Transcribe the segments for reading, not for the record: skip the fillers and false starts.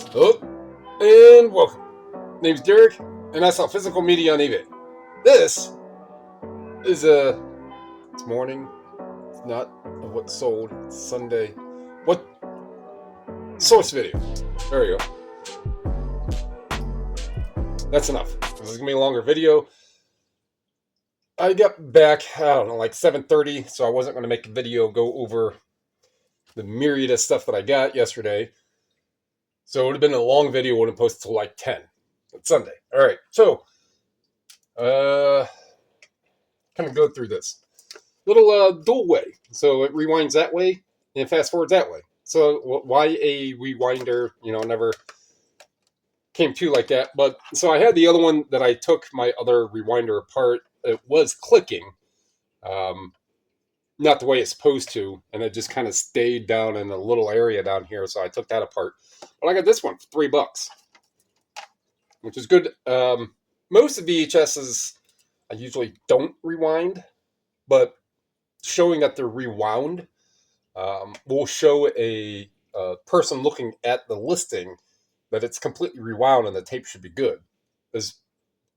Hello and welcome. Name's Derek, and I sell physical media on eBay. This is it's morning. It's not of what sold. It's Sunday. What source video? There you go. That's enough. This is gonna be a longer video. I got back, I don't know, like 7:30, so I wasn't gonna make a video go over the myriad of stuff that I got yesterday. So it would have been a long video. Wouldn't post till like 10. It's Sunday. All right. So, kind of go through this little dual way. So it rewinds that way and fast forwards that way. So why a rewinder? Never came to like that. But so I had the other one that I took my other rewinder apart. It was clicking, not the way it's supposed to, and it just kind of stayed down in a little area down here. So I took that apart. But I got this one for $3, which is good. Most of VHSs I usually don't rewind, but showing that they're rewound will show a person looking at the listing that it's completely rewound and the tape should be good. Is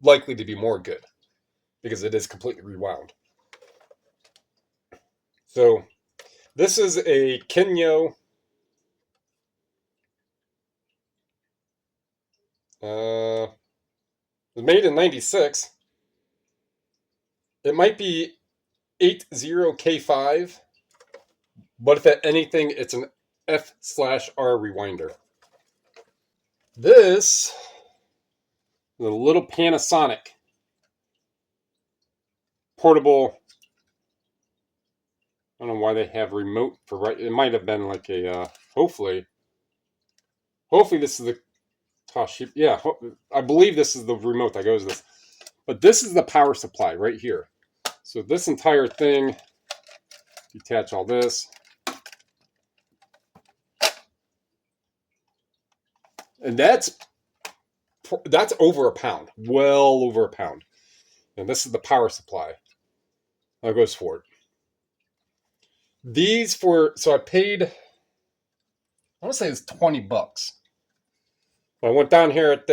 likely to be more good because it is completely rewound. So this is a Kenyo. It was made in '96. It might be 80K5, but if at anything, it's an F/R rewinder. This is a little Panasonic portable. I don't know why they have remote for right. It might have been like a. Hopefully this is the Toshiba. Yeah, I believe this is the remote that goes with this. But this is the power supply right here. So this entire thing, detach all this. And that's over a pound, well over a pound. And this is the power supply that goes for it. So I paid, I want to say it's $20. I went down here at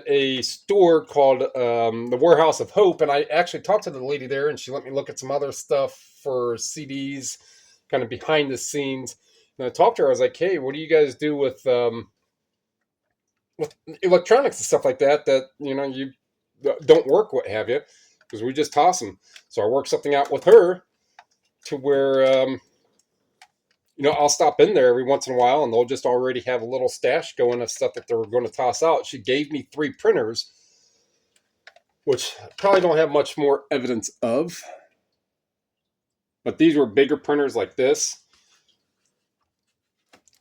a store called the Warehouse of Hope, and I actually talked to the lady there, and she let me look at some other stuff for CDs, kind of behind the scenes. And I talked to her. I was like, "Hey, what do you guys do with electronics and stuff like that? That you don't work, what have you? Because we just toss them." So I worked something out with her to where I'll stop in there every once in a while, and they'll just already have a little stash going of stuff that they're going to toss out. She gave me 3 printers, which I probably don't have much more evidence of. But these were bigger printers like this.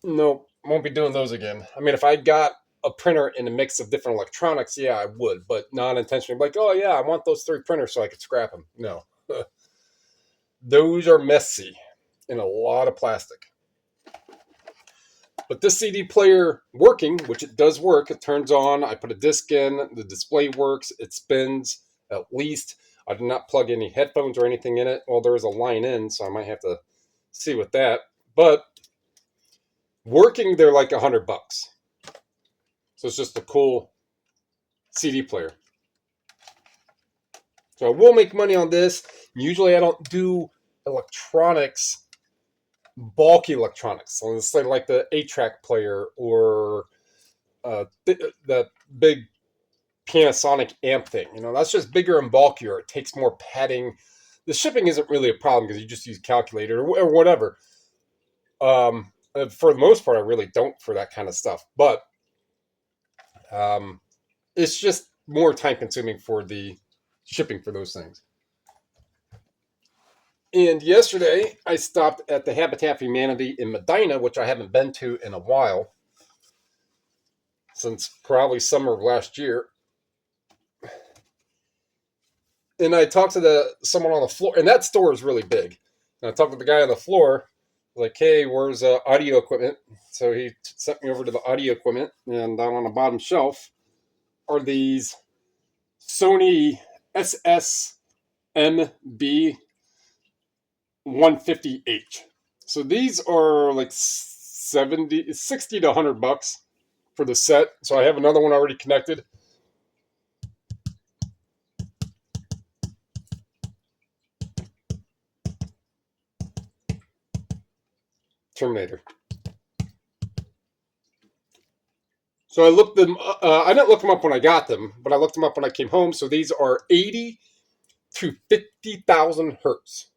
No, won't be doing those again. I mean, if I got a printer in a mix of different electronics, yeah, I would, but not intentionally. Like, oh yeah, I want those 3 printers so I could scrap them. No. Those are messy and a lot of plastic. But this CD player working, which it does work, it turns on, I put a disc in, the display works, it spins at least. I did not plug any headphones or anything in it. Well, there is a line in, so I might have to see with that. But working, they're like $100. So it's just a cool CD player. So I will make money on this. Usually I don't do electronics, bulky electronics. So it's like the 8-track player or the big Panasonic amp thing. That's just bigger and bulkier. It takes more padding. The shipping isn't really a problem because you just use calculator or whatever. For the most part, I really don't for that kind of stuff. But it's just more time consuming for the shipping for those things. And yesterday, I stopped at the Habitat for Humanity in Medina, which I haven't been to in a while, since probably summer of last year. And I talked to someone on the floor, and that store is really big. And I talked to the guy on the floor, like, "Hey, where's audio equipment?" So he sent me over to the audio equipment, and down on the bottom shelf are these Sony SSMB 150H. So these are like $60 to $100. for the set. So I have another one already connected. Terminator. So I looked them. I didn't look them up when I got them, but I looked them up when I came home. So these are 80 to 50,000 hertz.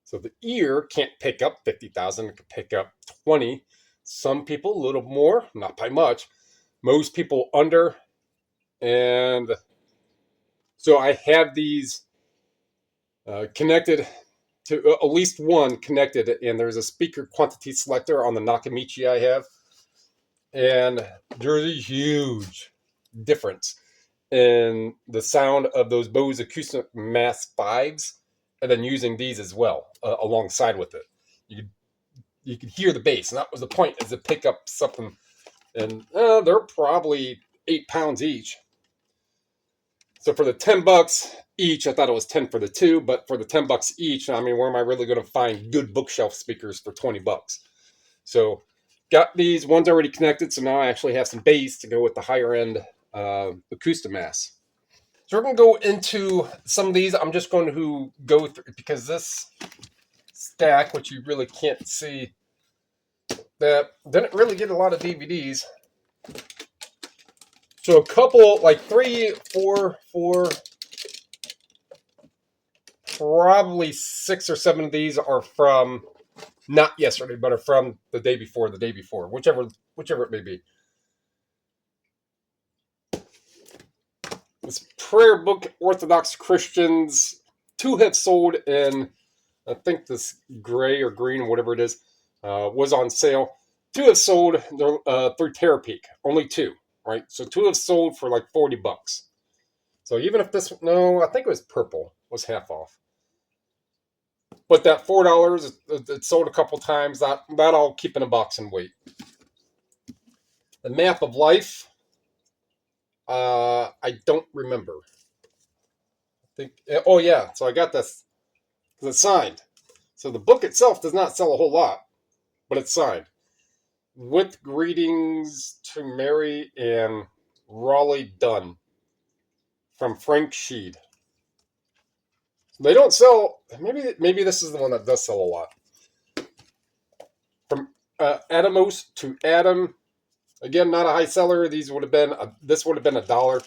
So the ear can't pick up 50,000. It can pick up 20. Some people a little more, not by much. Most people under. And so I have these connected to at least one connected, and there's a speaker quantity selector on the Nakamichi I have. And there's a huge difference in the sound of those Bose Acoustic Mass 5s and then using these as well alongside with it. You could hear the bass, and that was the point, is to pick up something. And they're probably 8 pounds each. So for the $10 each, I thought it was 10 for the two, but for the $10 each, I mean, where am I really going to find good bookshelf speakers for $20? So got these ones already connected, so now I actually have some bass to go with the higher end Acoustamass. So we're going to go into some of these. I'm just going to go through, because this stack, which you really can't see, that didn't really get a lot of DVDs. So a couple, like 3, 4, probably 6 or 7 of these are from not yesterday, but are from the day before, whichever it may be. This prayer book, Orthodox Christians, 2 have sold in, I think this gray or green, whatever it is, was on sale. 2 have sold through Terapeak, only 2, right? So 2 have sold for like $40. So even if this, no, I think it was purple, was half off. But that $4, it sold a couple times. That I'll keep in a box and wait. The Map of Life, I don't remember. I think, oh yeah, so I got this because it's signed. So the book itself does not sell a whole lot, but it's signed. With greetings to Mary and Raleigh Dunn from Frank Sheed. They don't sell. Maybe this is the one that does sell a lot. From Adamos to Adam. Again, not a high seller. This would have been $1. I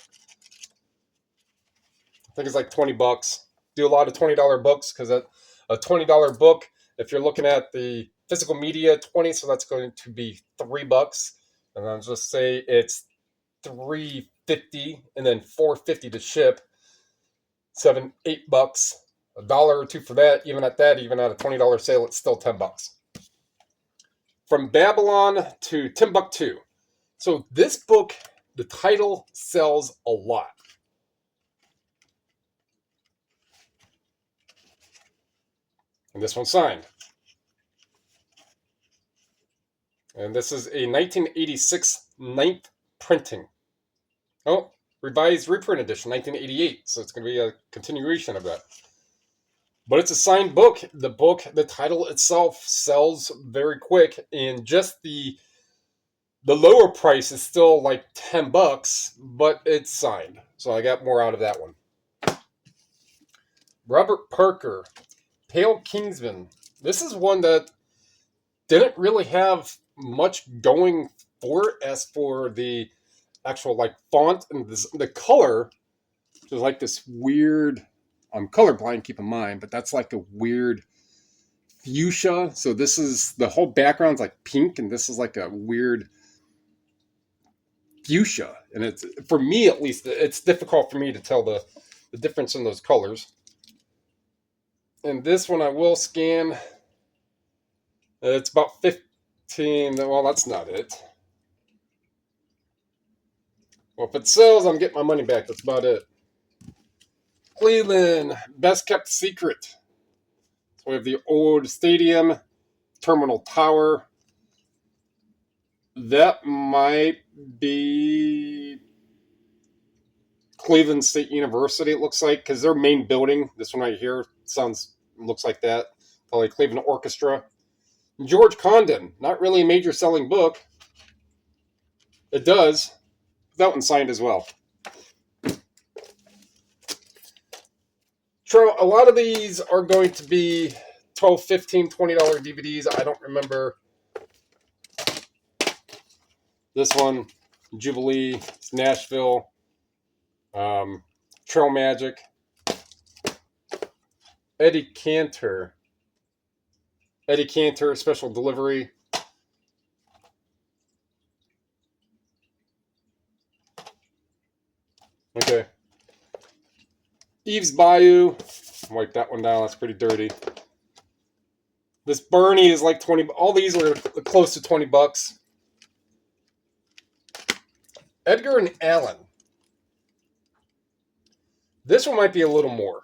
think it's like $20. Do a lot of $20 books, because a $20 book, if you're looking at the physical media, 20, so that's going to be $3. And I'll just say it's $3.50 and then $4.50 to ship. $7, $8, $1 or $2 for that. Even at a $20 sale, it's still $10. From Babylon to Timbuktu. So this book, the title sells a lot. And this one's signed. And this is a 1986 9th printing. Oh, revised reprint edition, 1988. So it's going to be a continuation of that. But it's a signed book. The title itself sells very quick. And just the lower price is still like $10, but it's signed. So I got more out of that one. Robert Parker, Pale Kingsman. This is one that didn't really have much going for it as for the actual like font and the color. There's like this weird, I'm colorblind, keep in mind, but that's like a weird fuchsia. So this is, the whole background's like pink, and this is like a weird fuchsia. And it's, for me at least, it's difficult for me to tell the difference in those colors. And this one I will scan. It's about 15. Well, that's not it. Well, if it sells, I'm getting my money back. That's about it. Cleveland, Best Kept Secret. So we have the old stadium, Terminal Tower. That might be Cleveland State University, it looks like, because their main building, this one right here, looks like that. Probably Cleveland Orchestra. George Condon, not really a major selling book. It does. That one's signed as well. So a lot of these are going to be $12, $15, $20 DVDs. I don't remember. This one, Jubilee, it's Nashville, Trail Magic, Eddie Cantor, Special Delivery. Okay. Eve's Bayou. Wipe that one down. That's pretty dirty. This Bernie is like 20. All these are close to $20. Edgar and Allen. This one might be a little more.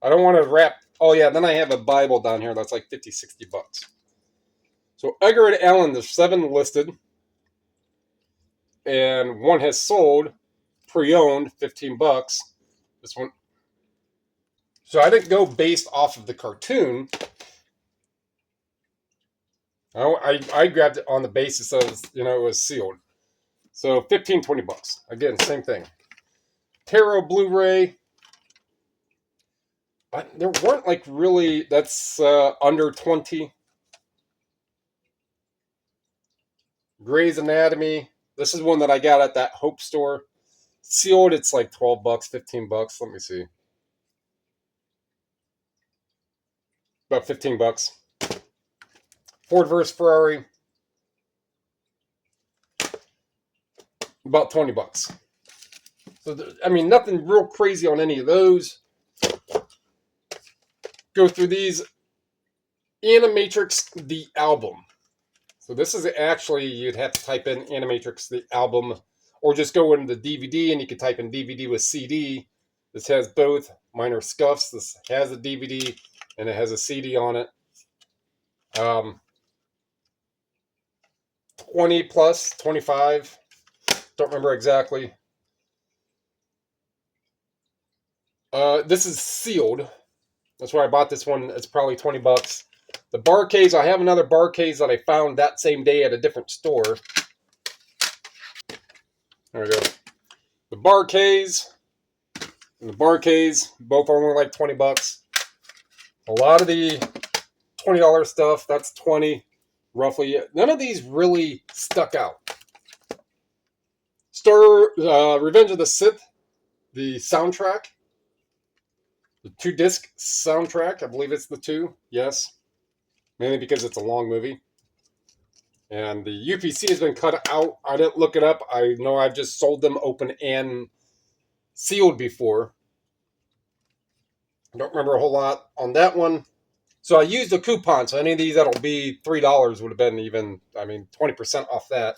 I don't want to wrap. Oh, yeah. Then I have a Bible down here that's like $50, $60. So Edgar and Allen, there's 7 listed. And one has sold, pre-owned, $15. This one. So I didn't go based off of the cartoon. I grabbed it on the basis of, it was sealed. So $15, $20. Again, same thing. Tarot Blu-ray. There weren't like really, that's under 20. Grey's Anatomy. This is one that I got at that Hope store. Sealed, it's like $12, $15. Let me see. About $15. Ford vs. Ferrari. About $20. So, nothing real crazy on any of those. Go through these. Animatrix, the album. So this is actually, you'd have to type in Animatrix, the album, or just go into the DVD and you can type in DVD with CD. This has both. Minor scuffs. This has a DVD and it has a CD on it. 20 plus, 25. Don't remember exactly. This is sealed. That's why I bought this one. It's probably $20. The bar case, I have another bar case that I found that same day at a different store. There we go. The bar case and the bar case, both are only like $20. A lot of the $20 stuff, that's 20 roughly. None of these really stuck out. Revenge of the Sith, the soundtrack. The 2-disc soundtrack. I believe it's the 2. Yes. Mainly because it's a long movie. And the UPC has been cut out. I didn't look it up. I know I've just sold them open and sealed before. I don't remember a whole lot on that one. So I used a coupon. So any of these that'll be $3 would have been even, 20% off that.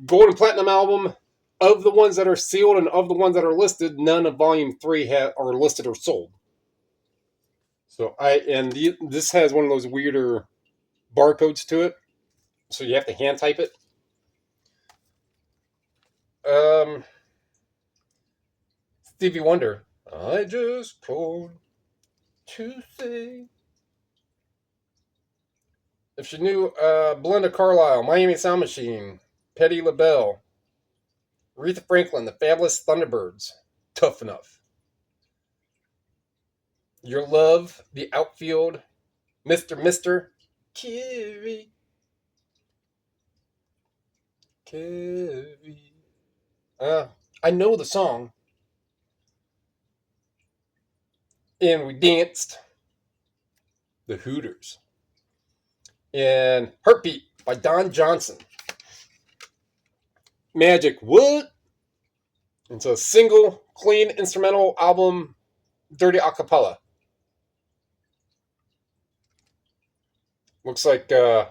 Gold and Platinum album. Of the ones that are sealed and of the ones that are listed, none of Volume 3 are listed or sold. So this has one of those weirder barcodes to it. So you have to hand type it. Stevie Wonder. I just called to say. If you knew, Belinda Carlisle, Miami Sound Machine, Patti LaBelle, Aretha Franklin, the Fabulous Thunderbirds, Tough Enough. Your Love, The Outfield, Mr. Carrie. I know the song. And we danced. The Hooters. And Heartbeat by Don Johnson. Magic Wood. It's a single, clean, instrumental album, dirty acapella. Looks like Debo.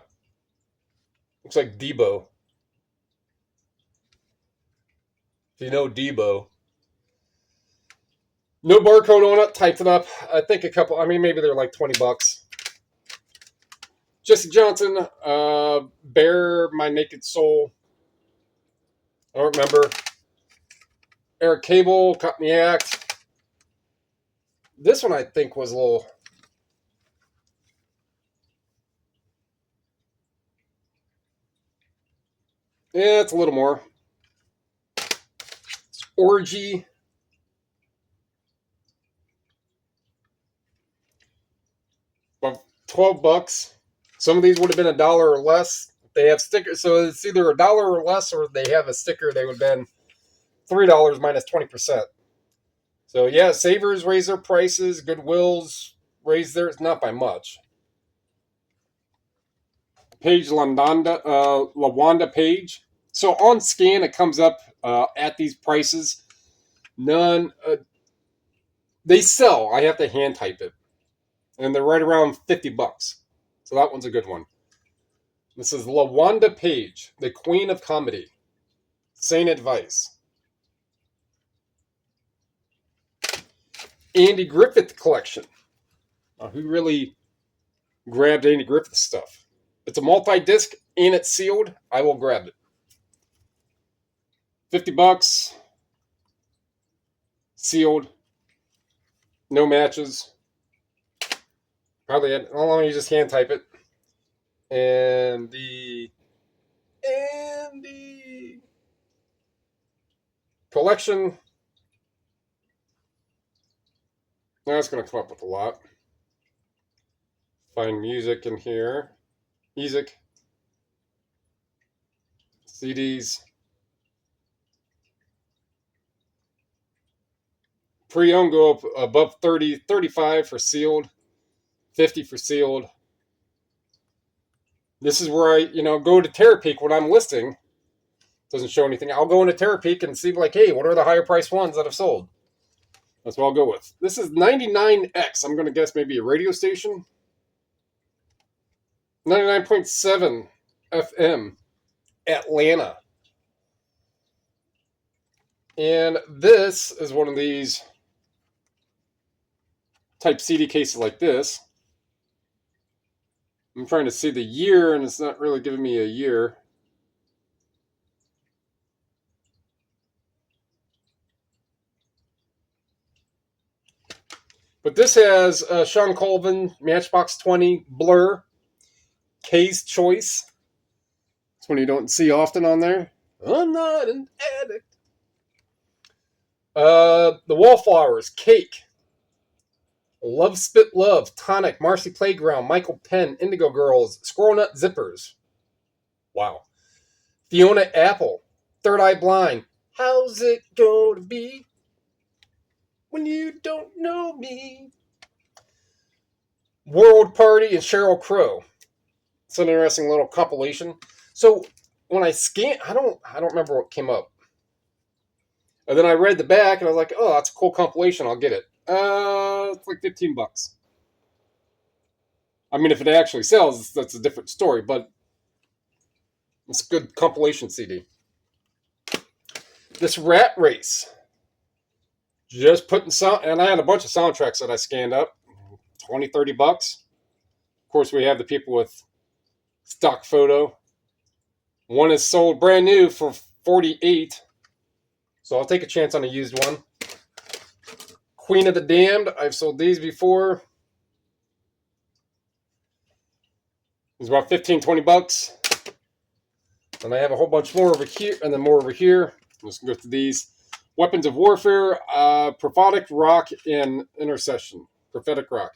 If you know Debo. No barcode on it. Typed it up. I think a couple. Maybe they're like $20. Jesse Johnson. Bare My Naked Soul. I don't remember. Eric Cable. Cut Me Act. This one I think was a little. Yeah, it's a little more. Orgy. About 12 bucks. Some of these would have been $1 or less. They have stickers, so it's either $1 or less, or they have a sticker. They would have been $3 minus 20%. So yeah, Savers raise their prices. Goodwills raise theirs, not by much. Page Lawanda page. So on scan, it comes up at these prices. None. They sell. I have to hand type it, and they're right around 50 bucks. So that one's a good one. This is LaWanda Page, the Queen of Comedy. Sane Advice. Andy Griffith Collection. Who really grabbed Andy Griffith stuff? It's a multi-disc and it's sealed. I will grab it. 50 bucks. Sealed. No matches. Probably, how long you just hand type it. And the collection. That's going to come up with a lot. Find music in here. Music. CDs. Pre-owned go up above 30, 35 for sealed, 50 for sealed. This is where I, go to Terapeak when I'm listing. Doesn't show anything. I'll go into Terapeak and see, like, hey, what are the higher price ones that have sold? That's what I'll go with. This is 99X. I'm going to guess maybe a radio station. 99.7 FM, Atlanta. And this is one of these type CD cases like this. I'm trying to see the year, and it's not really giving me a year. But this has Sean Colvin, Matchbox 20, Blur, K's Choice. That's one you don't see often on there. I'm not an addict. The Wallflowers, Cake, Love Spit Love, Tonic, Marcy Playground, Michael Penn, Indigo Girls, Squirrel Nut Zippers. Wow. Fiona Apple, Third Eye Blind. How's it going to be when you don't know me? World Party and Sheryl Crow. It's an interesting little compilation. So when I scan, I don't remember what came up. And then I read the back and I was like, oh, that's a cool compilation. I'll get it. It's like 15 bucks. I mean, if it actually sells, that's a different story, but it's a good compilation CD. This Rat Race. Just putting sound, and I had a bunch of soundtracks that I scanned up. 20, 30 bucks. Of course, we have the people with stock photo. One is sold brand new for 48. So I'll take a chance on a used one. Queen of the Damned. I've sold these before. It's about 15, 20 bucks. And I have a whole bunch more over here, and then more over here. Let's go through these. Weapons of Warfare, Prophetic Rock, and Intercession. Prophetic Rock.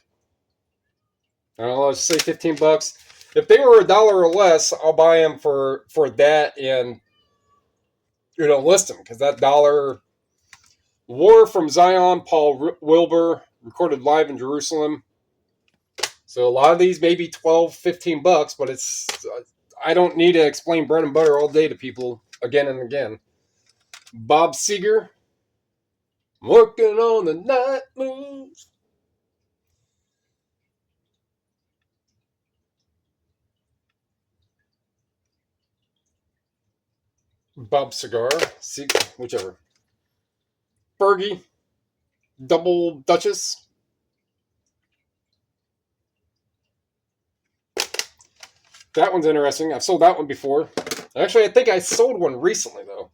Let's say 15 bucks. If they were $1 or less, I'll buy them for that and list them, because that dollar. War from Zion, Paul Wilbur, recorded live in Jerusalem. So a lot of these may be 12, 15 bucks, but it's I don't need to explain bread and butter all day to people again and again. Bob Seger, working on the night moves. Bob Cigar, whichever. Fergie, Double Duchess. That one's interesting. I've sold that one before. Actually, I think I sold one recently, though.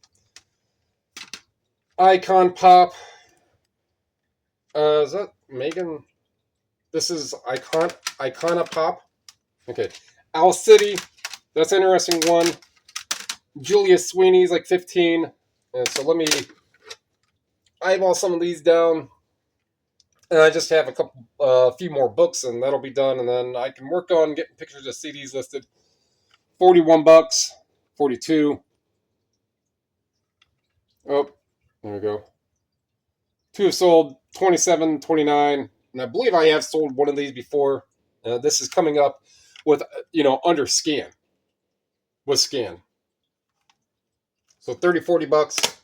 Icon Pop. Is that Megan? This is Icona Pop. Okay. Owl City. That's an interesting one. Julius Sweeney's like 15. And so let me eyeball some of these down. And I just have a few more books, and that'll be done. And then I can work on getting pictures of CDs listed. $41, 42. Oh, there we go. Two have sold, 27, 29. And I believe I have sold one of these before. This is coming up with, under scan. With scan. So 30, $40.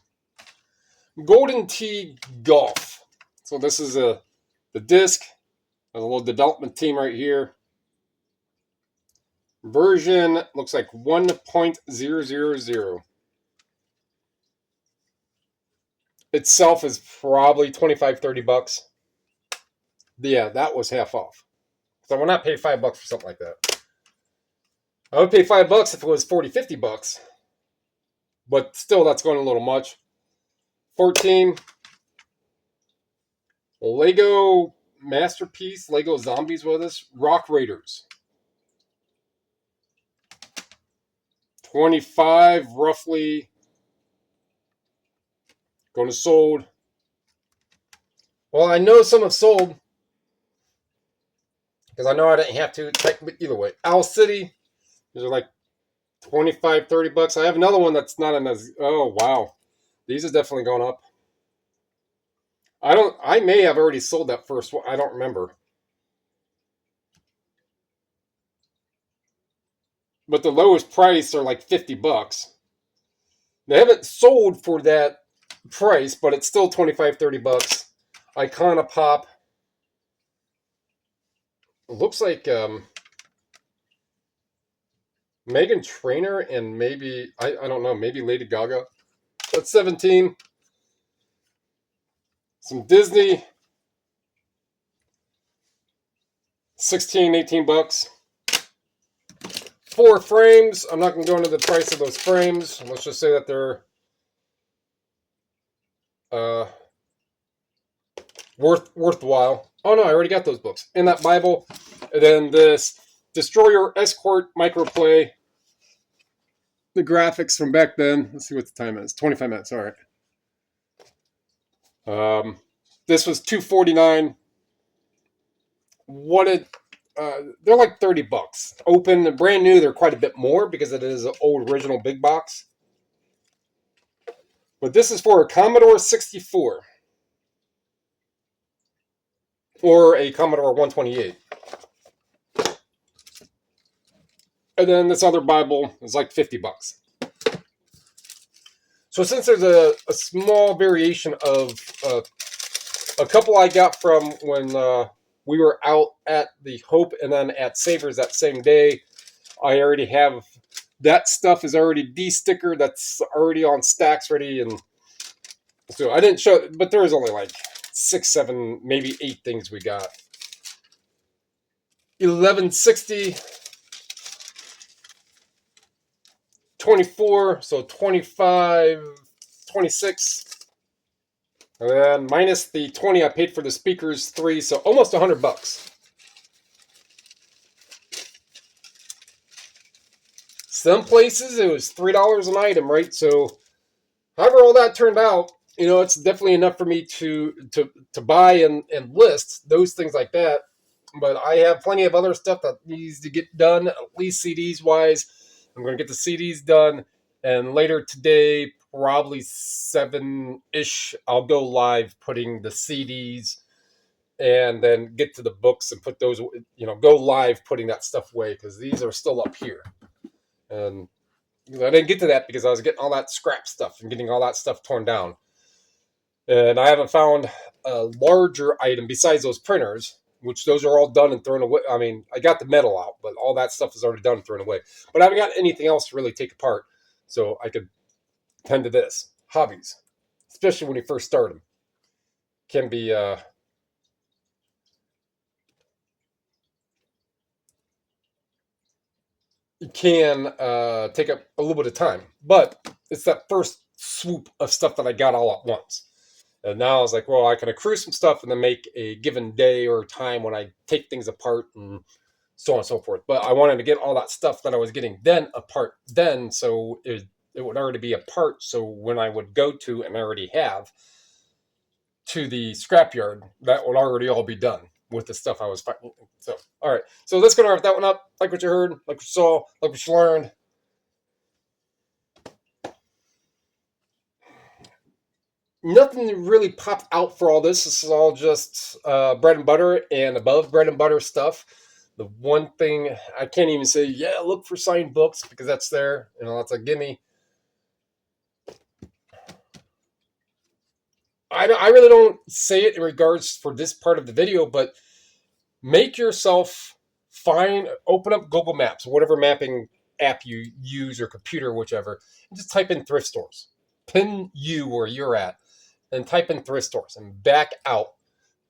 Golden Tee Golf. So this is the disc. A little development team right here. Version looks like 1.000. Itself is probably 25, $30. Yeah, that was half off. So I will not pay $5 for something like that. I would pay $5 if it was 40, $50. But still, that's going a little much. 14. Lego Masterpiece, Lego Zombies with us. Rock Raiders. 25, roughly. Going to sold. Well, I know some have sold. Because I know I didn't have to. But either way. Owl City. These are like 25, $30. I have another one that's not in as... Oh, wow. These are definitely going up. I may have already sold that first one. I don't remember. But the lowest price are like $50. They haven't sold for that price, but it's still 25, $30. Icona Pop. It looks like Megan Trainor and maybe, I don't know, maybe Lady Gaga. That's 17. Some Disney. 16, $18. 4 frames. I'm not going to go into the price of those frames. Let's just say that they're worthwhile. Oh no, I already got those books. And that Bible. And then this Destroyer Escort Microplay. The graphics from back then. Let's see what the time is. 25 minutes. All right. This was $249. They're like $30. Open and brand new, they're quite a bit more because it is an old original big box. But this is for a Commodore 64 or a Commodore 128. And then this other Bible is like $50. So since there's a small variation of a couple I got from when we were out at the Hope and then at Savers that same day, I already have that stuff is already de-stickered. That's already on stacks ready. And so I didn't show, but there was only like 6, 7, maybe 8 things we got. 1160. 24, so 25, 26. And then minus the 20 I paid for the speakers, 3, so almost $100. Some places it was $3 an item, right? So however all that turned out, it's definitely enough for me to buy and list those things like that. But I have plenty of other stuff that needs to get done, at least CDs wise. I'm going to get the CDs done, and later today, probably 7-ish, I'll go live putting the CDs and then get to the books and put those, go live putting that stuff away because these are still up here. And I didn't get to that because I was getting all that scrap stuff and getting all that stuff torn down. And I haven't found a larger item besides those printers, which those are all done and thrown away. I mean, I got the metal out, but all that stuff is already done and thrown away. But I haven't got anything else to really take apart, so I could tend to this. Hobbies, especially when you first start them, can be it can take up a little bit of time. But it's that first swoop of stuff that I got all at once. And now I was like, well, I can accrue some stuff and then make a given day or time when I take things apart and so on and so forth. But I wanted to get all that stuff that I was getting then apart then, so it it would already be a part. So when I would go to, and I already have, to the scrapyard, that would already all be done with the stuff I was finding. So, all right. So let's go to wrap that one up. Like what you heard, like what you saw, like what you learned. Nothing really popped out for all this. This is all just bread and butter and above bread and butter stuff. The one thing I can't even say, yeah, look for signed books, because that's there. You know, that's a gimme. I really don't say it in regards for this part of the video, but make yourself open up Google Maps, whatever mapping app you use, or computer, whichever, and just type in thrift stores. Pin you where you're at, and type in thrift stores and back out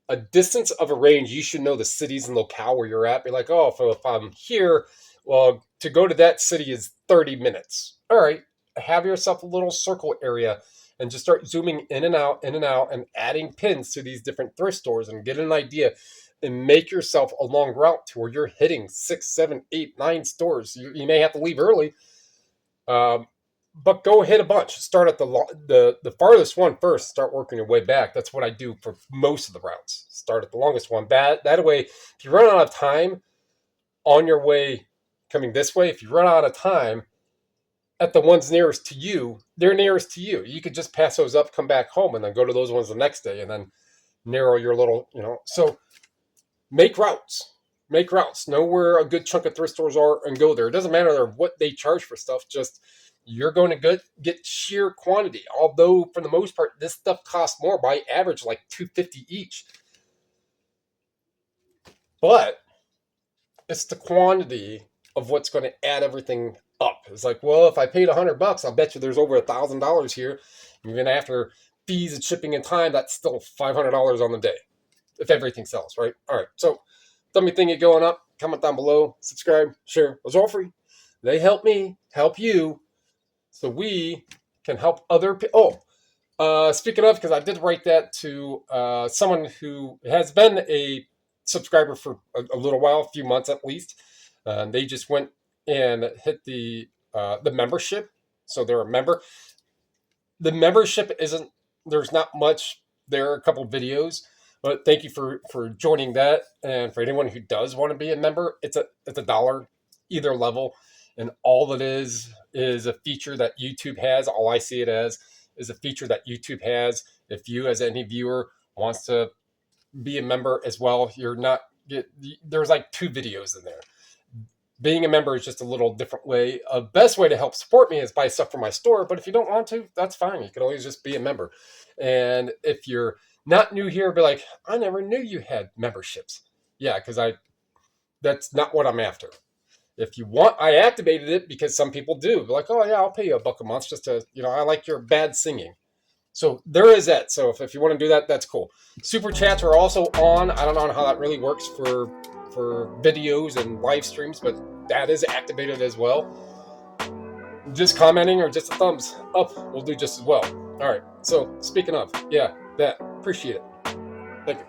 a distance of a range. You should know the cities and locale where you're at. Be like, oh, if I'm here, well, to go to that city is 30 minutes. All right, have yourself a little circle area and just start zooming in and out, and adding pins to these different thrift stores and get an idea, and make yourself a long route to where you're hitting 6, 7, 8, 9 stores. You may have to leave early, but go hit a bunch. Start at the farthest one first. Start working your way back. That's what I do for most of the routes. Start at the longest one. That way, if you run out of time on your way coming this way, if you run out of time at the ones nearest to you, they're nearest to you. You could just pass those up, come back home, and then go to those ones the next day, and then narrow your little, So make routes. Make routes. Know where a good chunk of thrift stores are and go there. It doesn't matter what they charge for stuff. Just you're going to get sheer quantity. Although for the most part, this stuff costs more by average, like $2.50 each. But it's the quantity of what's going to add everything up. It's like, well, if I paid $100, I'll bet you there's over $1,000 here. Even after fees and shipping and time, that's still $500 on the day if everything sells, right? All right. So, tell me think you're going up. Comment down below. Subscribe. Share. Those are all free. They help me help you, so we can help other people. Speaking of, because I did write that to someone who has been a subscriber for a little while, a few months at least. They just went and hit the membership, so they're a member. The membership isn't. There's not much. There are a couple videos, but thank you for joining that. And for anyone who does want to be a member, it's a dollar either level, and all it is a feature that YouTube has. All I see it as is a feature that YouTube has. If you, as any viewer, wants to be a member as well, there's like 2 videos in there. Being a member is just a little different way. A best way to help support me is buy stuff from my store. But if you don't want to, that's fine. You can always just be a member. And if you're not new here, be like, I never knew you had memberships. Yeah, because that's not what I'm after. If you want, I activated it because some people do. Like, oh yeah, I'll pay you $1 a month just to, I like your bad singing. So there is that. So if you want to do that, that's cool. Super chats are also on. I don't know how that really works for videos and live streams, but that is activated as well. Just commenting or just a thumbs up will do just as well. All right. So speaking of, yeah, that, appreciate it. Thank you.